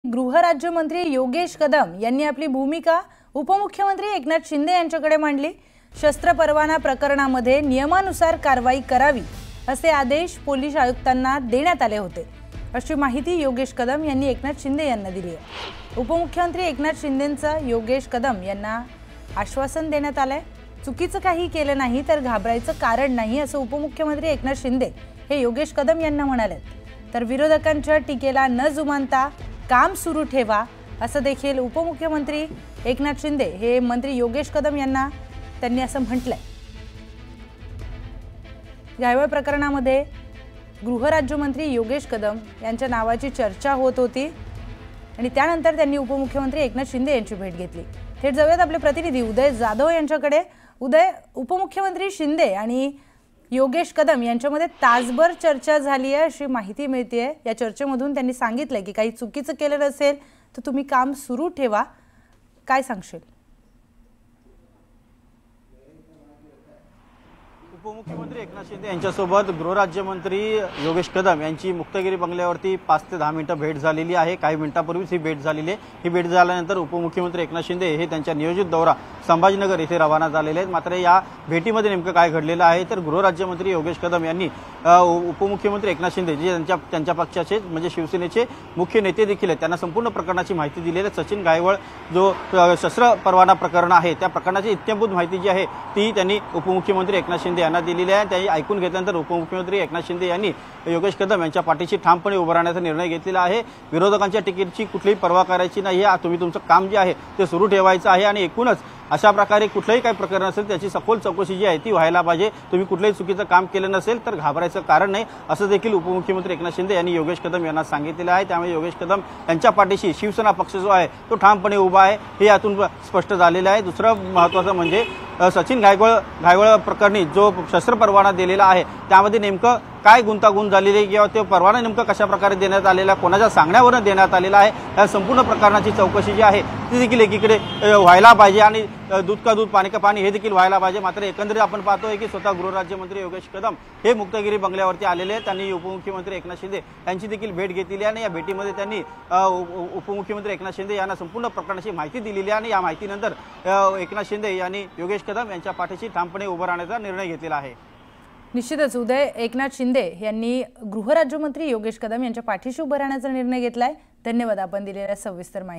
गृहराज्यमंत्री योगेश कदम यांनी आपली भूमिका उपमुख्यमंत्री एकनाथ शिंदे यांच्याकडे मांडली। शस्त्र परवाना प्रकरणामध्ये नियमानुसार कारवाई करावी असे आदेश पोलीस आयुक्तांना देण्यात आले होते, अशी माहिती योगेश कदम यांनी एकनाथ शिंदे यांना दिली आहे। उपमुख्यमंत्री एकनाथ शिंदेंचं योगेश कदम यांना आश्वासन देण्यात आले, चुकीचं काही केलं नाही तर घाबरायचं कारण नाही असं उपमुख्यमंत्री एकनाथ शिंदे हे योगेश कदम यांना म्हणाले। तर विरोधकांच्या टीकेला न जुमानता काम सुरू ठेवा असं देखील उपमुख्यमंत्री एकनाथ शिंदे हे मंत्री योगेश कदम यांना त्यांनी असं म्हटलंय। घायवळ प्रकरणामध्ये गृहराज्यमंत्री योगेश कदम यांच्या नावाची चर्चा होत होती आणि त्यानंतर त्यांनी उपमुख्यमंत्री एकनाथ शिंदे यांची भेट घेतली। थेट जाऊयात आपले प्रतिनिधी उदय जाधव यांच्याकडे। उदय, उपमुख्यमंत्री शिंदे आणि योगेश कदम यांच्यामध्ये तासभर चर्चा झाली आहे अशी माहिती मिळते। या चर्चेमधून त्यांनी सांगितलं की काही चुकीचं केलं नसेल तर तुम्ही काम सुरू ठेवा, काय सांगशील? उपमुख्यमंत्री एकनाथ शिंदे यांच्यासोबत गृहराज्यमंत्री योगेश कदम यांची मुक्तागिरी बंगल्यावरती 5 ते 10 मिनिटं भेट झालेली आहे। काही मिनिटांपूर्वीच ही भेट झालेली आहे। ही भेट झाल्यानंतर उपमुख्यमंत्री एकनाथ शिंदे हे त्यांच्या नियोजित दौरा संभाजीनगर येथे रवाना झालेले आहेत। मात्र या भेटीमध्ये नेमकं काय घडलेलं आहे तर गृहराज्यमंत्री योगेश कदम यांनी उपमुख्यमंत्री एकनाथ शिंदे जे त्यांच्या पक्षाचे म्हणजे शिवसेनेचे मुख्य नेते देखील आहेत त्यांना संपूर्ण प्रकरणाची माहिती दिलेली आहे। सचिन गायवळ जो शस्त्र परवाना प्रकरण आहे त्या प्रकरणाची इत्थंभूत माहिती जी आहे ती त्यांनी उपमुख्यमंत्री एकनाथ शिंदे यांना दिलेली आहे। त्याही ऐकून घेतल्यानंतर उपमुख्यमंत्री एकनाथ शिंदे यांनी योगेश कदम यांच्या पाठीशी ठामपणे उभं राहण्याचा निर्णय घेतलेला आहे। विरोधकांच्या टिकेची कुठलीही पर्वा करायची नाही, तुम्ही तुमचं काम जे आहे ते सुरू ठेवायचं आहे आणि एकूणच अशा प्रकारे कुठलंही काही प्रकरण असेल त्याची सखोल चौकशी जी आहे ती व्हायला पाहिजे। तुम्ही कुठलंही चुकीचं काम केलं नसेल तर घाबरायचं कारण नाही असं देखील उपमुख्यमंत्री एकनाथ शिंदे यांनी योगेश कदम यांना सांगितलेलं आहे। त्यामुळे योगेश कदम यांच्या पाठीशी शिवसेना पक्ष जो आहे तो ठामपणे उभा आहे हे यातून स्पष्ट झालेलं आहे। दुसरं महत्त्वाचं म्हणजे सचिन गायवळ प्रकरणी जो शस्त्र परवाना दिलेला आहे त्यामध्ये नेमकं काय गुंतागुंत झालेली आहे किंवा ते परवाना नेमकं कशा प्रकारे देण्यात आलेला, कोणाच्या सांगण्यावरून देण्यात आलेला आहे, या संपूर्ण प्रकरणाची चौकशी जी आहे ती देखील एकीकडे व्हायला पाहिजे आणि दूध का दूध पाणी का पाणी हे देखील व्हायला पाहिजे। मात्र एकंदरीत आपण पाहतोय की स्वतः गृहराज्यमंत्री योगेश कदम हे मुक्तागिरी बंगल्यावरती आलेले आहेत। त्यांनी उपमुख्यमंत्री एकनाथ शिंदे यांची देखील भेट घेतलेली आहे आणि या भेटीमध्ये त्यांनी उपमुख्यमंत्री एकनाथ शिंदे यांना संपूर्ण प्रकरणाची माहिती दिलेली आहे आणि या माहितीनंतर एकनाथ शिंदे यांनी योगेश कदम यांच्या पाठीशी ठामपणे उभं राहण्याचा निर्णय घेतलेला आहे। निश्चितच उदय, एकनाथ शिंदे यांनी गृहराज्यमंत्री योगेश कदम यांच्या पाठीशी उभं राहण्याचा निर्णय घेतलाय। धन्यवाद आपण दिलेल्या सविस्तर माहिती।